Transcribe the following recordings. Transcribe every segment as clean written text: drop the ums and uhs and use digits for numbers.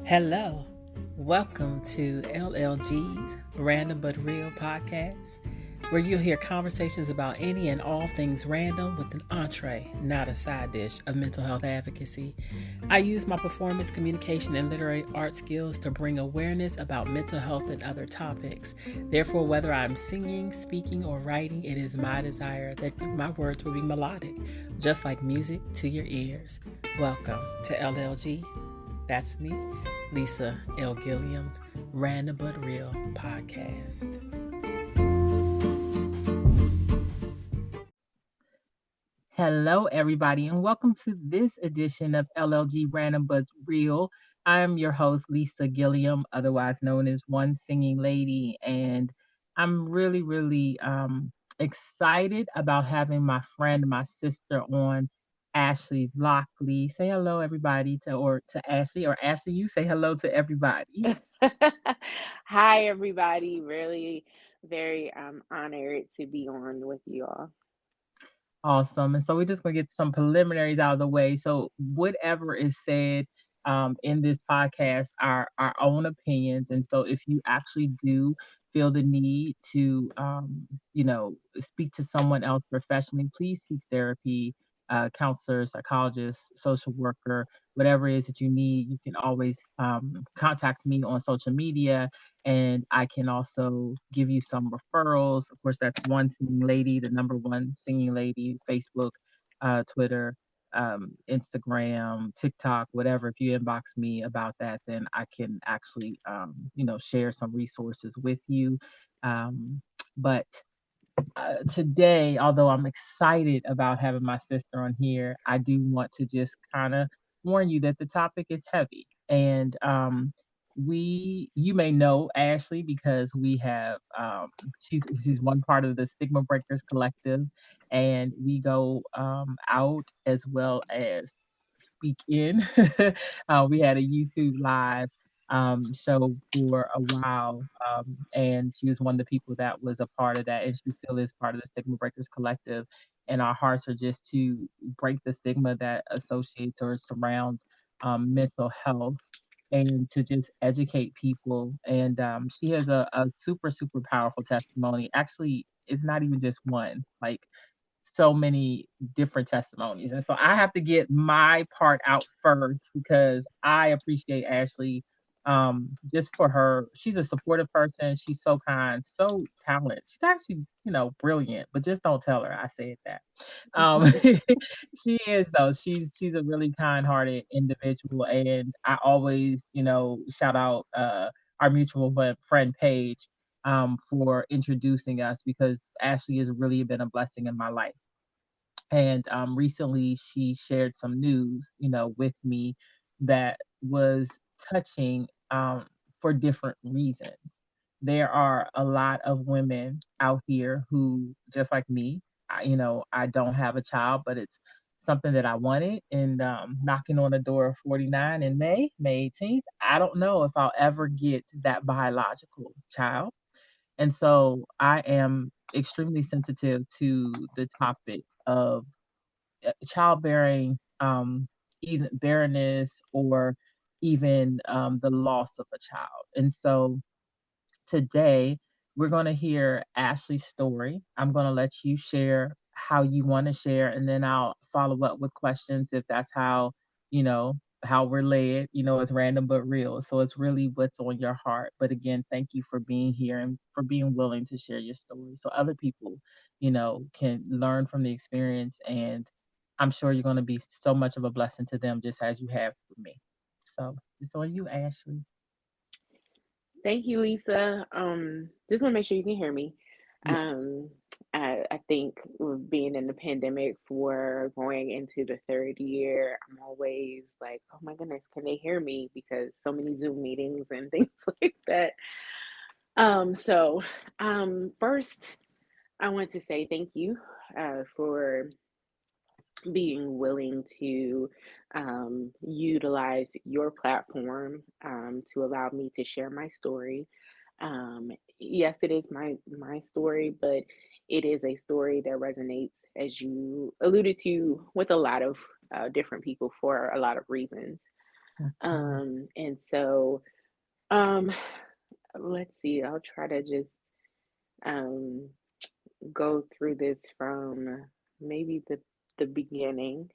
Hello, welcome to LLG's Random But Real podcast, where you'll hear conversations about any and all things random with an entree, not a side dish, of mental health advocacy. I use my performance, communication, and literary art skills to bring awareness about mental health and other topics. Therefore, whether I'm singing, speaking, or writing, it is my desire that my words will be melodic, just like music to your ears. Welcome to LLG. That's me, Lisa L. Gilliam's Random But Real podcast. Hello, everybody, and welcome to this edition of LLG Random But Real. I'm your host, Lisa Gilliam, otherwise known as One Singing Lady, and I'm really excited about having my friend, my sister on, Ashley Lockley. Say hello, everybody, to Ashley, or Ashley, you say hello to everybody. Hi, everybody. Really very honored to be on with you all. Awesome. And so we're just going to get some preliminaries out of the way. So whatever is said in this podcast are our own opinions. And so if you actually do feel the need to, speak to someone else professionally, please seek therapy, counselor, psychologist, social worker, whatever it is that you need. You can always contact me on social media, and I can also give you some referrals. Of course, that's One Singing Lady, the number one singing lady, Facebook, Twitter, Instagram, TikTok, whatever. If you inbox me about that, then I can actually, share some resources with you. But today, although I'm excited about having my sister on here, I do want to just kind of warn you that the topic is heavy. And you may know Ashley because we have, she's one part of the Stigma Breakers Collective, and we go out as well as speak in. We had a YouTube live show for a while, and she was one of the people that was a part of that, and she still is part of the Stigma Breakers Collective. And our hearts are just to break the stigma that associates or surrounds mental health, and to just educate people. And she has a super powerful testimony. Actually, it's not even just one. Like, so many different testimonies. And so I have to get my part out first because I appreciate Ashley just for her. She's a supportive person. She's so kind, so talented. She's actually, brilliant, but just don't tell her I said that. Um she is though. She's a really kind-hearted individual, and I always, shout out our mutual friend Paige for introducing us, because Ashley has really been a blessing in my life. And recently, she shared some news, with me that was touching, for different reasons. There are a lot of women out here who, just like me, I don't have a child, but it's something that I wanted. And knocking on the door of 49 in May 18th, I don't know if I'll ever get that biological child. And so I am extremely sensitive to the topic of childbearing, even barrenness, or even the loss of a child. And so today we're going to hear Ashley's story. I'm going to let you share how you want to share, and then I'll follow up with questions if that's you know, how we're led. It's random but real. So it's really what's on your heart. But again, thank you for being here and for being willing to share your story so other people, can learn from the experience. And I'm sure you're going to be so much of a blessing to them, just as you have for me. So it's on you, Ashley. Thank you, Lisa. Just want to make sure you can hear me. Yeah. Um, I think with being in the pandemic for going into the third year, I'm always like, oh my goodness, can they hear me? Because so many Zoom meetings and things like that. First, I want to say thank you for being willing to utilize your platform to allow me to share my story. Um, yes, it is my story, but it is a story that resonates, as you alluded to, with a lot of different people for a lot of reasons. Mhm. And so, um, let's see, I'll try to just um, go through this from maybe the beginning.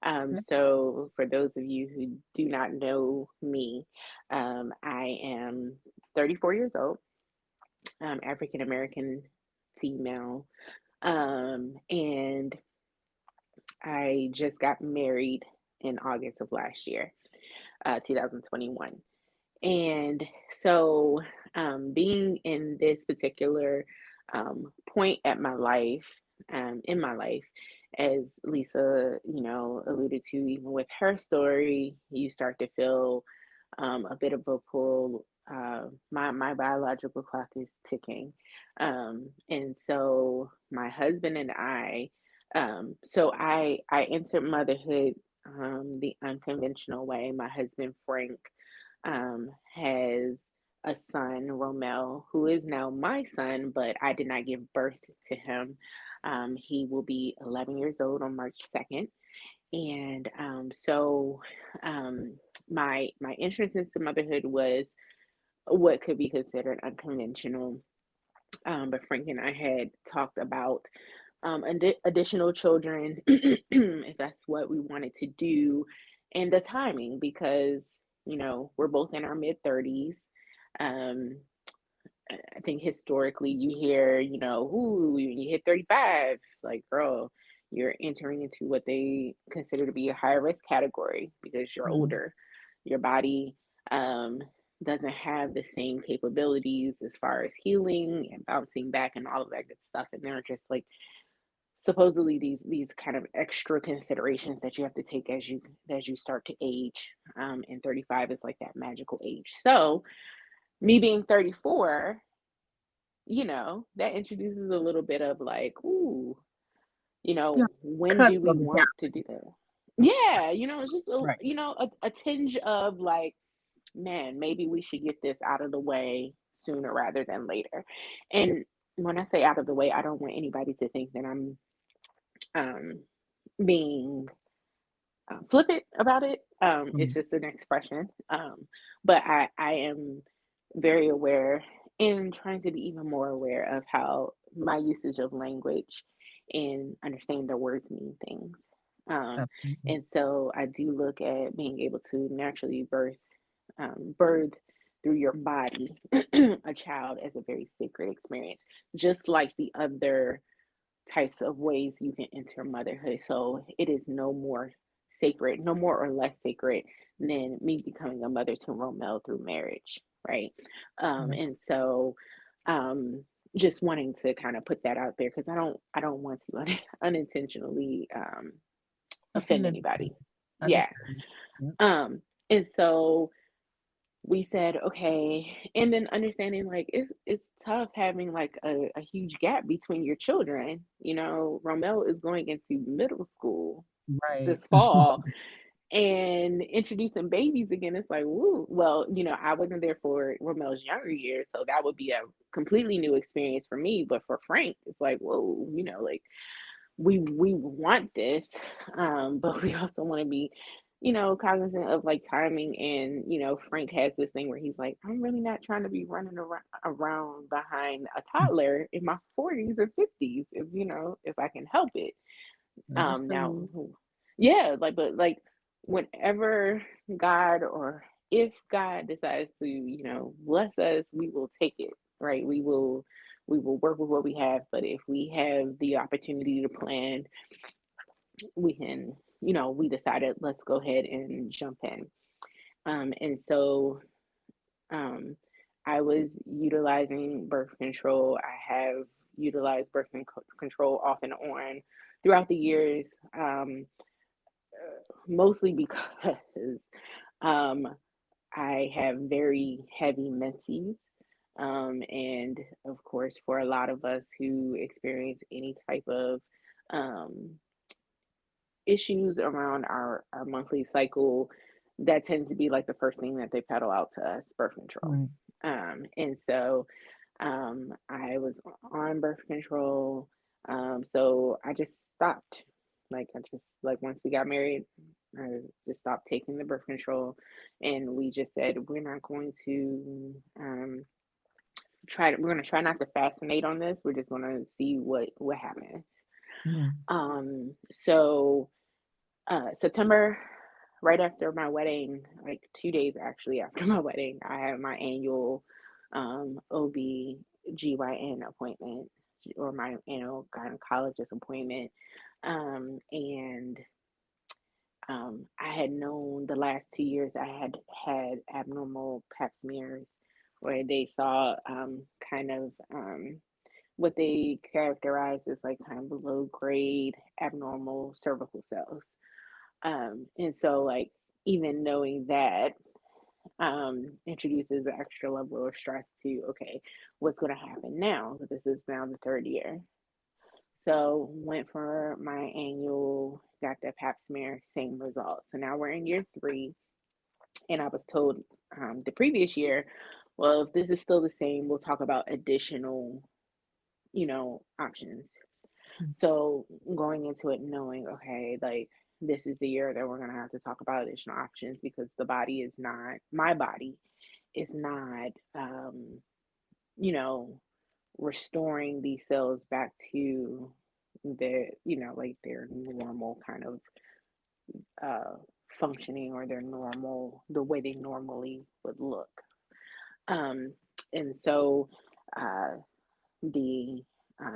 Okay. So, for those of you who do not know me, I am 34 years old, African American female, and I just got married in August of last year, 2021. And so, being in this particular point in my life, as Lisa, alluded to, even with her story, you start to feel a bit of a pull. My biological clock is ticking, and so my husband and I entered motherhood the unconventional way. My husband Frank has a son, Romel, who is now my son, but I did not give birth to him. He will be 11 years old on March 2nd. And um, my entrance into motherhood was what could be considered unconventional. But Frank and I had talked about additional children, if that's what we wanted to do, and the timing, because we're both in our mid 30s. Um, I think historically you hear, ooh, you hit 35, like, girl, you're entering into what they consider to be a high risk category because you're Mhm. older. Your body um, doesn't have the same capabilities as far as healing and bouncing back and all of that good stuff. And they're just like supposedly these kind of extra considerations that you have to take as you start to age. And 35 is like that magical age. So me being 34, that introduces a little bit of like, ooh, Yeah. when Cusp do we of want to reality. do that? Yeah, it's just Right. a tinge of like, man, maybe we should get this out of the way sooner rather than later. And when I say out of the way, I don't want anybody to think that I'm um being flippant about it. It's Mhm. just an expression. But I am very aware and trying to be even more aware of how my usage of language and understanding the words mean things. Um, Absolutely. and so I do look at being able to naturally birth through your body a child as a very sacred experience, just like the other types of ways you can enter motherhood. So it is no more sacred, no more or less sacred than me becoming a mother to Romel through marriage, right? Right. And so um just wanting to kind of put that out there because I don't want to unintentionally offend Offended. anybody. Yeah. Understand. Yep. And so we said, okay, and then understanding like it's tough having like a huge gap between your children. Romel is going into middle school this Right. fall and introducing babies again. It's like, woo. Well, I wasn't there for Romel's younger years, so that would be a completely new experience for me. But for Frank, it's like, whoa, like we want this, but we also want to be cognizant of like timing. And Frank has this thing where he's like, I'm really not trying to be running around behind a toddler in my 40s or 50s, if I can help it. Now, Understood. yeah, like, but like whenever God, or if God decides to bless us, we will take it, right? We will work with what we have. But if we have the opportunity to plan, we can, we decided, let's go ahead and jump in. And so um, I was utilizing birth control. I have utilized control off and on throughout the years, mostly because um, I have very heavy menses. And of course, for a lot of us who experience any type of um, issues around our monthly cycle, that tends to be like the first thing that they peddle out to us, birth control. Right. And so I was on birth control. So I just stopped. Like I just like once we got married, just stopped taking the birth control, and we just said we're not going to we're going to try not to fascinate on this. We're just going to see what happens. Mhm. So September, right after my wedding, like 2 days actually after my wedding, I had my annual OB/GYN appointment, or my annual gynecologist appointment. And I had known the last 2 years I had had abnormal pap smears where they saw kind of what they characterized as like kind of low grade abnormal cervical cells. And so, like, even knowing that introduces an extra level of stress to, okay, what's going to happen now? This is now the third year. So, went for my annual, got that pap smear, same result. So now we're in year three, and I was told the previous year, well, if this is still the same, we'll talk about additional, options. Mm. So going into it knowing, okay, like this is the year that we're gonna have to talk about additional options because the body is not my body is not you know, restoring these cells back to their, like their normal kind of uh functioning, or their normal the way they normally would look. Um and so uh the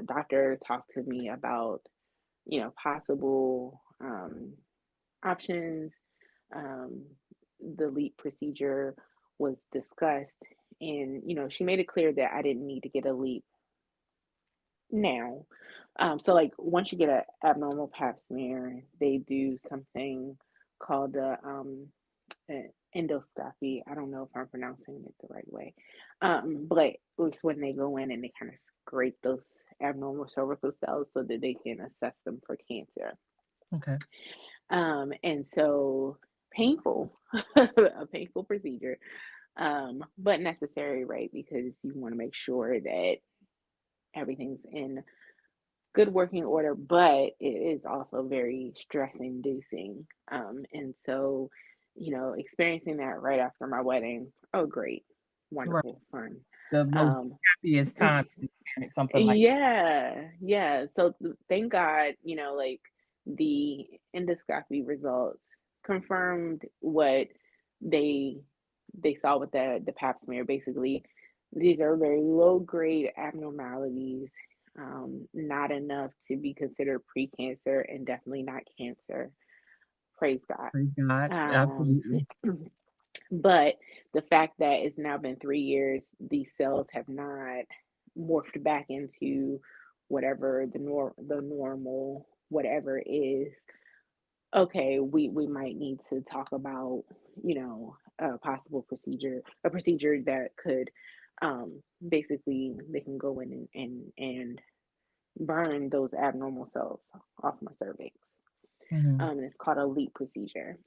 doctor talked to me about possible options. Um, the LEAP procedure was discussed, and she made it clear that I didn't need to get a LEAP now. So, like, once you get an abnormal Pap smear, they do something called endoscopy. I don't know if I'm pronouncing it the right way, but it's when they go in and they kind of scrape those abnormal cervical cells so that they can assess them for cancer. Okay. And so painful, a painful procedure, but necessary, right? Because you want to make sure that everything's in good working order, but it is also very stress inducing. And so, experiencing that right after my wedding, oh, great, Right. wonderful, fun. The most Um, happiest time to experience something like Yeah, yeah. So thank God, like the endoscopy results confirmed what they they saw with the pap smear. Basically, these are very low grade abnormalities, not enough to be considered precancer, and definitely not cancer. Praise God. praise God. Um, Absolutely. but the fact that it's now been 3 years, these cells have not morphed back into whatever the normal whatever is. Okay, we might need to talk about, a possible procedure, a procedure that could basically they can go in and burn those abnormal cells off my cervix. Mhm. And it's called a LEAP procedure.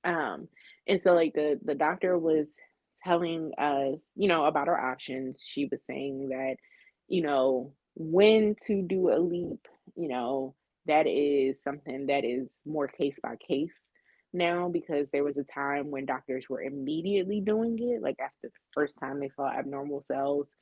Um, and so like the doctor was telling us, about our options. She was saying that, when to do a LEAP, that is something that is more case by case now, because there was a time when doctors were immediately doing it, like after the first time they saw abnormal cells.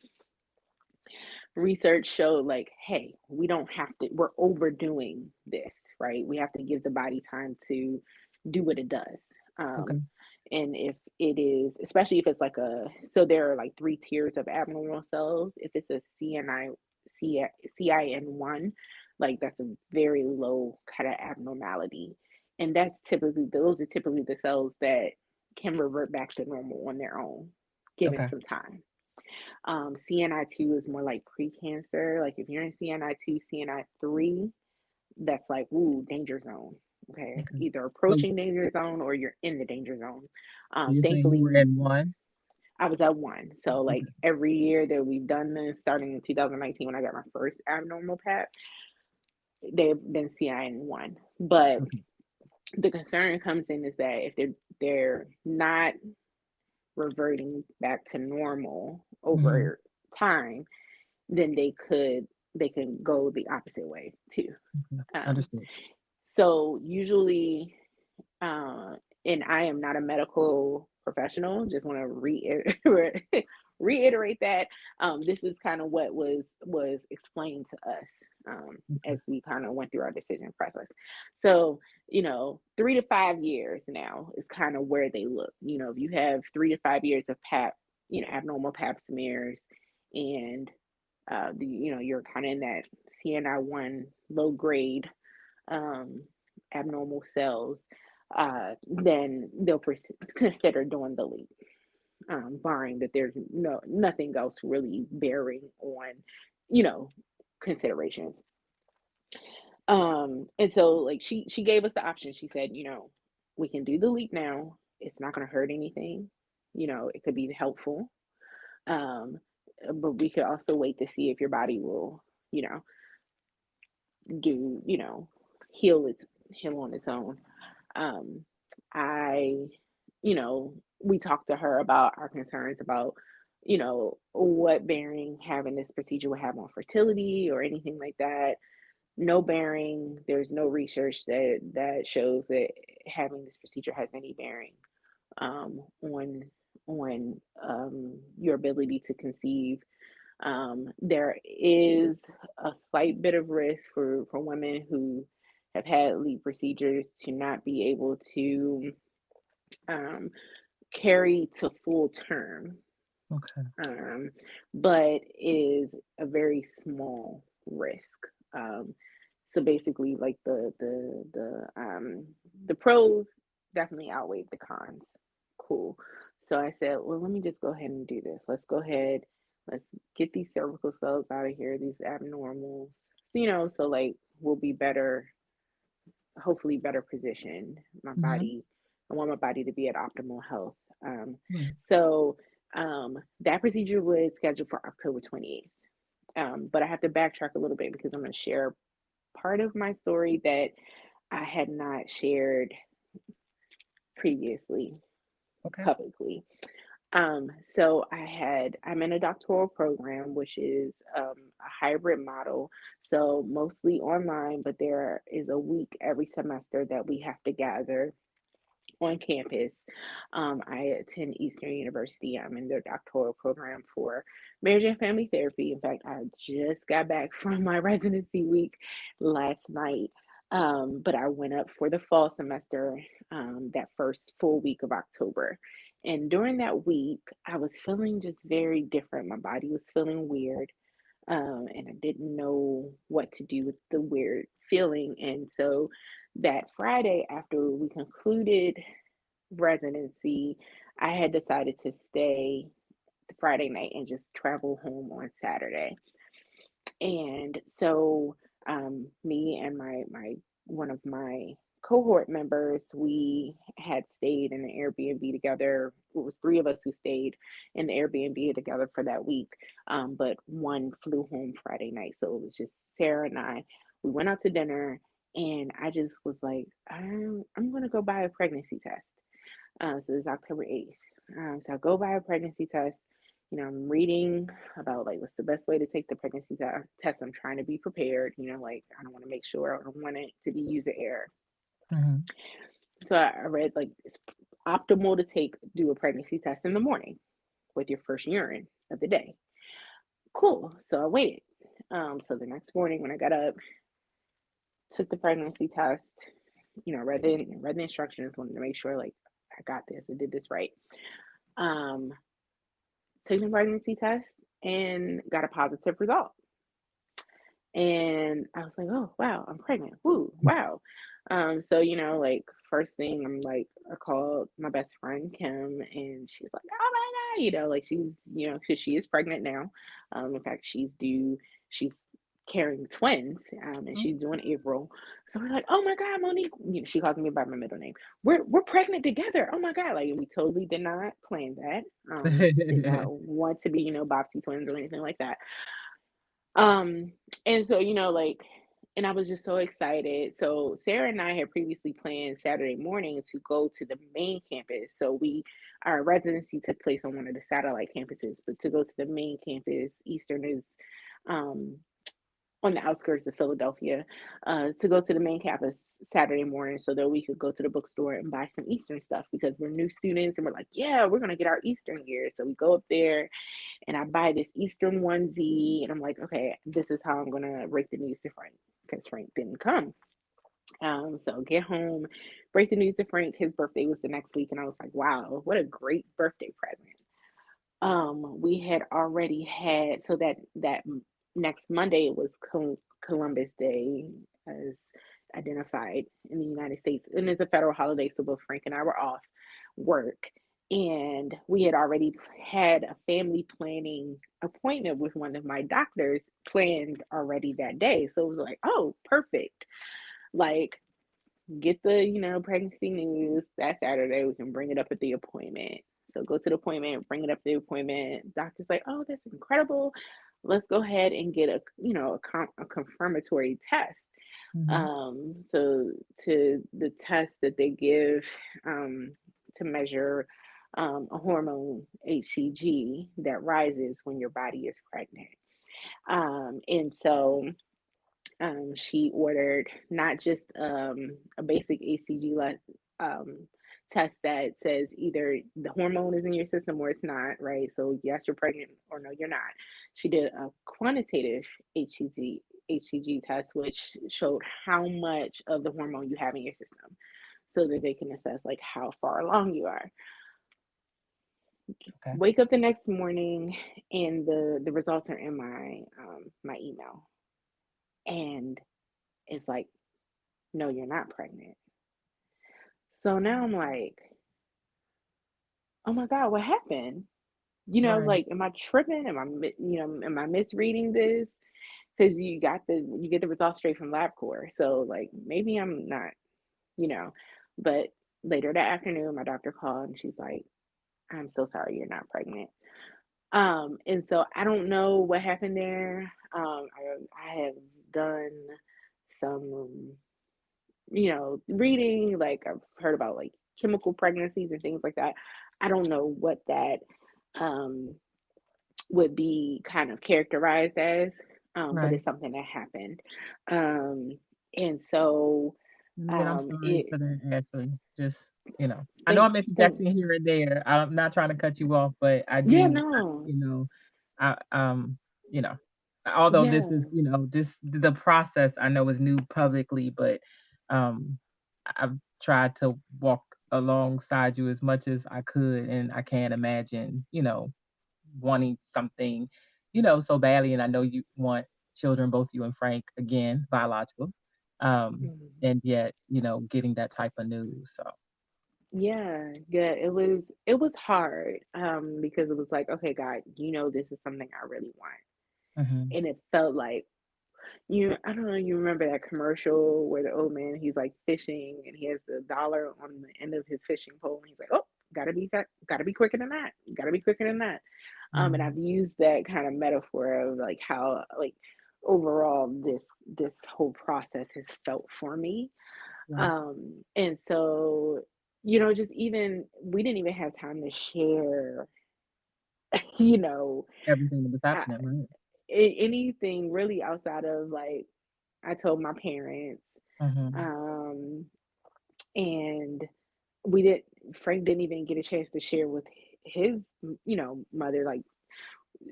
Research showed, like, hey, we don't have to, we're overdoing this, right? We have to give the body time to do what it does. Okay. um and if it is, especially if it's like so there are like three tiers of abnormal cells. If it's a CIN1, like that's a very low kind of abnormality, and those are typically the cells that can revert back to normal on their own, given Okay. some time. CNI2 is more like precancer. Like if you're in CNI2, CNI3, that's like, ooh, danger zone. Okay. Okay. Either So approaching danger zone or you're in the danger zone. you're saying you Thankfully, were in one? I was at one. So, like, Okay. every year that we've done this, starting in 2019 when I got my first abnormal PAP, they've been CIN1. But Okay. the concern comes in is that if they're not reverting back to normal Mhm. over time, then they can go the opposite way too. Okay. Um, Understood. so usually, Uh, and I am not a medical professional. Just want to reiterate reiterate that this is kind of what was explained to us Okay. as we kind of went through our decision process. So 3 to 5 years now is kind of where they look. If you have 3 to 5 years of pap, abnormal pap smears, and you're kind of in that CNI1 low grade um, abnormal cells, then they'll consider doing the leap, barring that there's nothing else really bearing on, you know, considerations. And so like she gave us the option. She said, we can do the leap now. It's not going to hurt anything. It could be helpful. Um, but we could also wait to see if your body will, you know, do, heal heal on its own. Um, I, we talked to her about our concerns about, what bearing having this procedure would have on fertility or anything like that. No bearing. There's no research that shows that having this procedure has any bearing on your ability to conceive. There is a slight bit of risk for women who have had lead procedures to not be able to um, carry to full term, Okay. um, but is a very small risk. Um, so basically, like the pros definitely outweigh the cons. Cool. So I said, well, let me just go ahead and do this. Let's go ahead. Let's get these cervical cells out of here. These abnormals. So like we'll be better, hopefully better positioned. My Mhm. body, I want my body to be at optimal health. Um, Right. so that procedure was scheduled for October 28th. But I have to backtrack a little bit because I'm going to share part of my story that I had not shared previously Okay. publicly. I'm in a doctoral program, which is a hybrid model. So mostly online, but there is a week every semester that we have to gather on campus. I attend Eastern University. I'm in their doctoral program for marriage and family therapy. In fact, I just got back from my residency week last night. But I went up for the fall semester that first full week of October. And during that week, I was feeling just very different. My body was feeling weird, and I didn't know what to do with the weird feeling. And so that Friday, after we concluded residency, I had decided to stay the Friday night and just travel home on Saturday. And so me and my one of my cohort members, we had stayed in an Airbnb together. It was three of us who stayed in the Airbnb together for that week. But one flew home Friday night. So it was just Sarah and I. We went out to dinner, and I just was like, I'm gonna go buy a pregnancy test. So it's October 8th. So I go buy a pregnancy test. I'm reading about like what's the best way to take the pregnancy test. I'm trying to be prepared. Like I don't want to make sure I don't want it to be user error. Mhm. So I read like it's optimal to do a pregnancy test in the morning with your first urine of the day. Cool. So I waited. So the next morning when I got up, took the pregnancy test. Read the instructions. Wanted to make sure like I got this. I did this right. Um, Took the pregnancy test and got a positive result. And I was like, oh, wow, I'm pregnant. Woo, wow. Like first thing I'm like, I called my best friend Kim and she's like, oh my God, like because she is pregnant now. In fact, she's carrying twins, and she's doing April. So we're like, oh my God, Monique, she calls me by my middle name. We're pregnant together. Oh my God. Like we totally did not plan that. Did not want to be, Bobsy twins or anything like that. Um, and so, like, and I was just so excited. So Sarah and I had previously planned Saturday morning to go to the main campus. Our residency took place on one of the satellite campuses, but to go to the main campus, Eastern is, um, on the outskirts of Philadelphia, to go to the main campus Saturday morning so that we could go to the bookstore and buy some Eastern stuff because we're new students and we're like, yeah, we're gonna get our Eastern gear. So we go up there and I buy this Eastern onesie and I'm like, okay, this is how I'm gonna break the news to Frank because Frank didn't come. So get home, break the news to Frank. His birthday was the next week, and I was like, wow, what a great birthday present. We had already had so that next Monday was Columbus Day as identified in the United States, and it's a federal holiday. So both Frank and I were off work, and we had already had a family planning appointment with one of my doctors planned already that day. So it was like, oh, perfect. Like get the pregnancy news that Saturday. We can bring it up at the appointment. So go to the appointment, bring it up at the appointment. Doctor's like, oh, that's incredible. Let's go ahead and get a confirmatory test. Mhm. So to the test that they give to measure a hormone HCG that rises when your body is pregnant. And so she ordered not just a basic HCG test that says either the hormone is in your system or it's not, right? So yes, you're pregnant or no, you're not. She did a quantitative HCG test, which showed how much of the hormone you have in your system, so that they can assess like how far along you are. Okay. Wake up the next morning, and the results are in my email, and it's like, no, you're not pregnant. So now I'm like, oh my God, what happened? Right. Like, am I tripping? Am I misreading this? Because you get the results straight from LabCorp. So like, maybe I'm not, you know. But later that afternoon, my doctor called and she's like, I'm so sorry, you're not pregnant. And so I don't know what happened there. I have done some reading, like I've heard about like chemical pregnancies and things like that. I don't know what that um, would be kind of characterized as, but Right. it's something that happened. Um, and so And I'm sorry it for that, Ashley. Just, I know thank I'm thank interjecting here and there. I'm not trying to cut you off, but I yeah, do, no, you know, I, you know, although this is, yeah, just the process I know is new publicly, but um, I've tried to walk alongside you as much as I could, and I can't imagine, wanting something, so badly. And I know you want children, both you and Frank, again, biological. mhm. And yet, getting that type of news. So, Yeah, yeah. It was hard because it was like, okay, God, this is something I really want, mhm, and it felt like I don't know, you remember that commercial where the old man, he's like fishing and he has the dollar on the end of his fishing pole and he's like, oh, gotta be quicker than that. Gotta be quicker than that. And mhm, I've used that kind of metaphor of like how like overall this whole process has felt for me. right. And so, just even we didn't even have time to share, you know, Everything that was uh, happening, right? anything really outside of like I told my parents. Mhm, Um, and we did Frank didn't even get a chance to share with his, mother. Like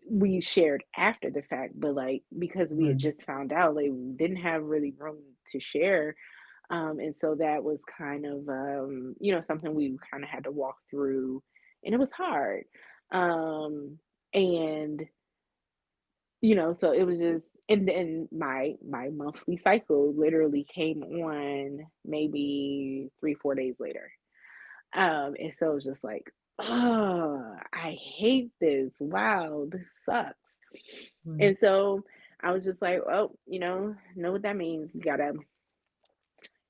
we shared after the fact, but like because we had right. just found out, like we didn't have really room to share. And so that was kind of something we kind of had to walk through, and it was hard. And so it was just, and then my monthly cycle literally came on maybe 3 4 days later. And so it was just like, oh, I hate this, wow, this sucks. Right. And so I was just like, well, know what that means.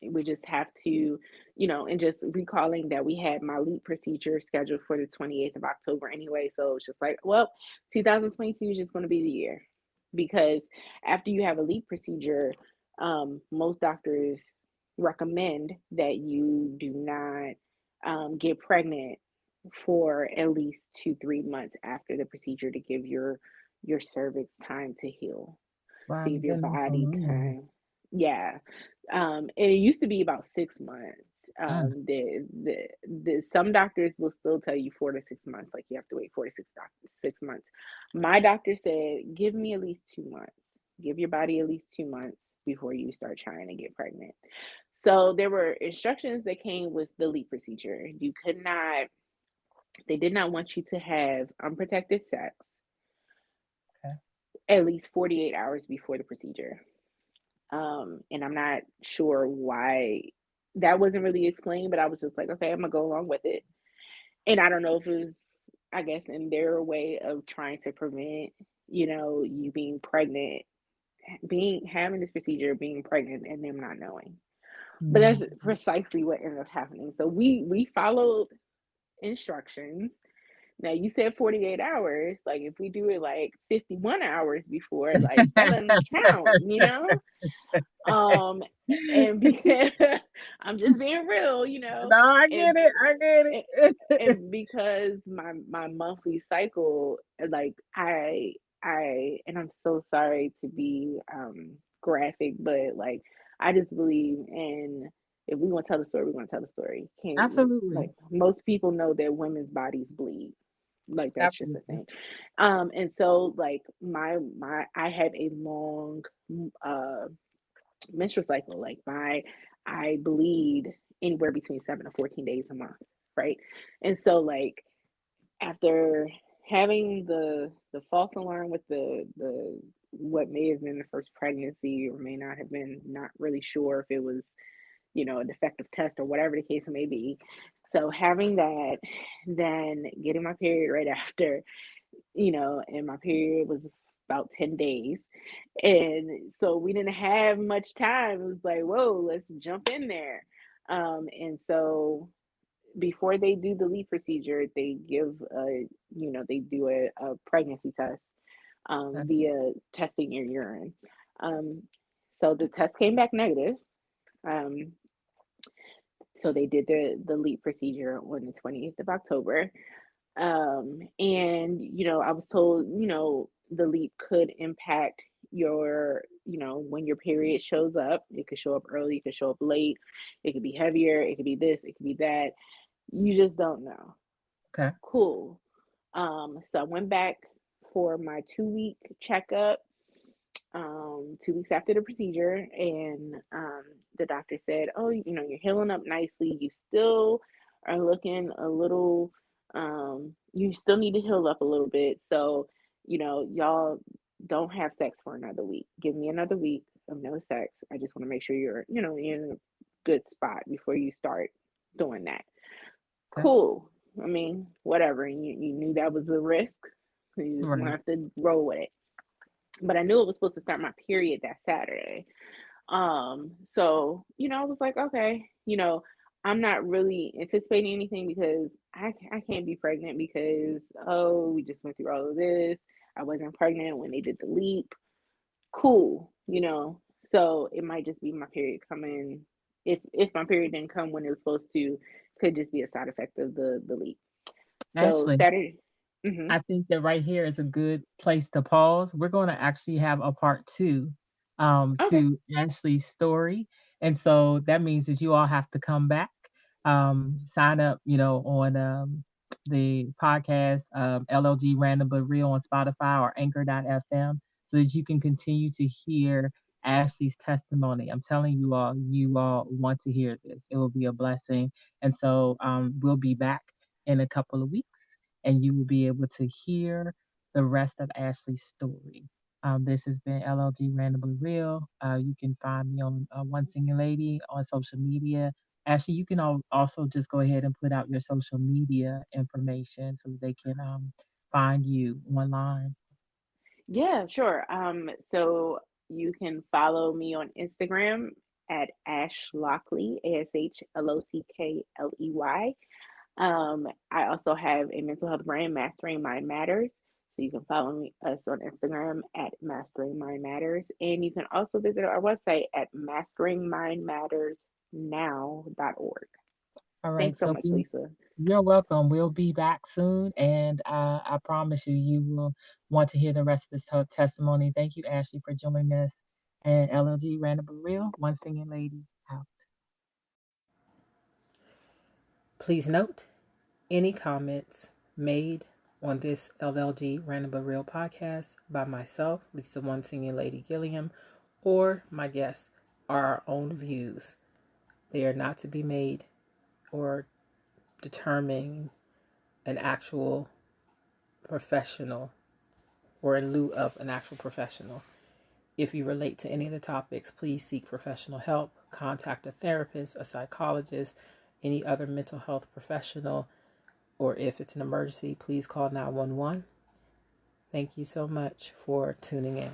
We just have to, and just recalling that we had my LEAP procedure scheduled for the 28th of October anyway. So it's just like, well, 2022 is just going to be the year, because after you have a LEAP procedure, most doctors recommend that you do not get pregnant for at least 2 3 months after the procedure to give your cervix time to heal. Wow, see I'm if your getting so body long. can, yeah. And it used to be about 6 months. Mm. Some doctors will still tell you 4 to 6 months, like you have to wait 6 months. My doctor said, give me at least 2 months. Give your body at least 2 months before you start trying to get pregnant. So there were instructions that came with the LEAP procedure. You could not, they did not want you to have unprotected sex Okay. at least 48 hours before the procedure. And I'm not sure why that wasn't really explained, but I was just like, okay, I'm gonna go along with it. And I don't know if it was, I guess, in their way of trying to prevent, you being pregnant, being having this procedure, being pregnant, and them not knowing. But that's Mhm. precisely what ended up happening. So we followed instructions. Now you said 48 hours. Like if we do it like 51 hours before, like that doesn't count. Um, and because I'm just being real, No, I get and it. I get and, it. and because my monthly cycle, like and I'm so sorry to be graphic, but like I just believe in, if we want to tell the story, we're going to tell the story. Can't, Absolutely. like, most people know that women's bodies bleed. Like that's just a Absolutely. thing. And so like my I have a long uh menstrual cycle. Like I bleed anywhere between 7 to 14 days a month, right? And so like after having the false alarm with the what may have been the first pregnancy or may not have been, not really sure if it was, a defective test or whatever the case may be. So having that, then getting my period right after, and my period was about 10 days. And so we didn't have much time. It was like, whoa, let's jump in there. And so before they do the leave procedure, they give they do a pregnancy test Okay. via testing your urine. Um, so the test came back negative. Um, so they did the leap procedure on the 20th of October. And I was told, the leap could impact your, when your period shows up. It could show up early, it could show up late, it could be heavier, it could be this, it could be that. You just don't know. Okay. Cool. So I went back for my 2 week checkup, 2 weeks after the procedure, and the doctor said, "Oh, you're healing up nicely. You still are looking a little. You still need to heal up a little bit. So, y'all don't have sex for another week. Give me another week of no sex. I just want to make sure you're, in a good spot before you start doing that." Okay. Cool. I mean, whatever. You knew that was a risk. You just gonna Right. have to roll with it. But I knew it was supposed to start my period that Saturday. So, I was like, okay, I'm not really anticipating anything because I can't be pregnant because, oh, we just went through all of this. I wasn't pregnant when they did the leap. Cool. So it might just be my period coming. If my period didn't come when it was supposed to, could just be a side effect of the leap. So Ashley, Saturday. Mm-hmm. I think that right here is a good place to pause. We're going to actually have a part two Okay. to Ashley's story. And so that means that you all have to come back, sign up, on the podcast, LLG Random But Real on Spotify or anchor.fm so that you can continue to hear Ashley's testimony. I'm telling you all want to hear this. It will be a blessing. And so we'll be back in a couple of weeks and you will be able to hear the rest of Ashley's story. This has been LLG Randomly Real. You can find me on One Singing Lady on social media. Ashley, you can also just go ahead and put out your social media information so that they can find you online. Yeah, sure. So you can follow me on Instagram at Ash Lockley, ASHLOCKLEY. I also have a mental health brand, Mastering Mind Matters. So you can follow us on Instagram at Mastering Mind Matters. And you can also visit our website at masteringmindmattersnow.org. All right. Thanks so So much, be Lisa. You're welcome. We'll be back soon, and I promise you, you will want to hear the rest of this testimony. Thank you, Ashley, for joining us. And LLG Random but Real, one singing lady out. Please note any comments made on this LLG Random but Real podcast by myself, Lisa One Singing Lady Gilliam, or my guests are our own views. They are not to be made or determine an actual professional or in lieu of an actual professional. If you relate to any of the topics, please seek professional help. Contact a therapist, a psychologist, any other mental health professional, or if it's an emergency, please call 911. Thank you so much for tuning in.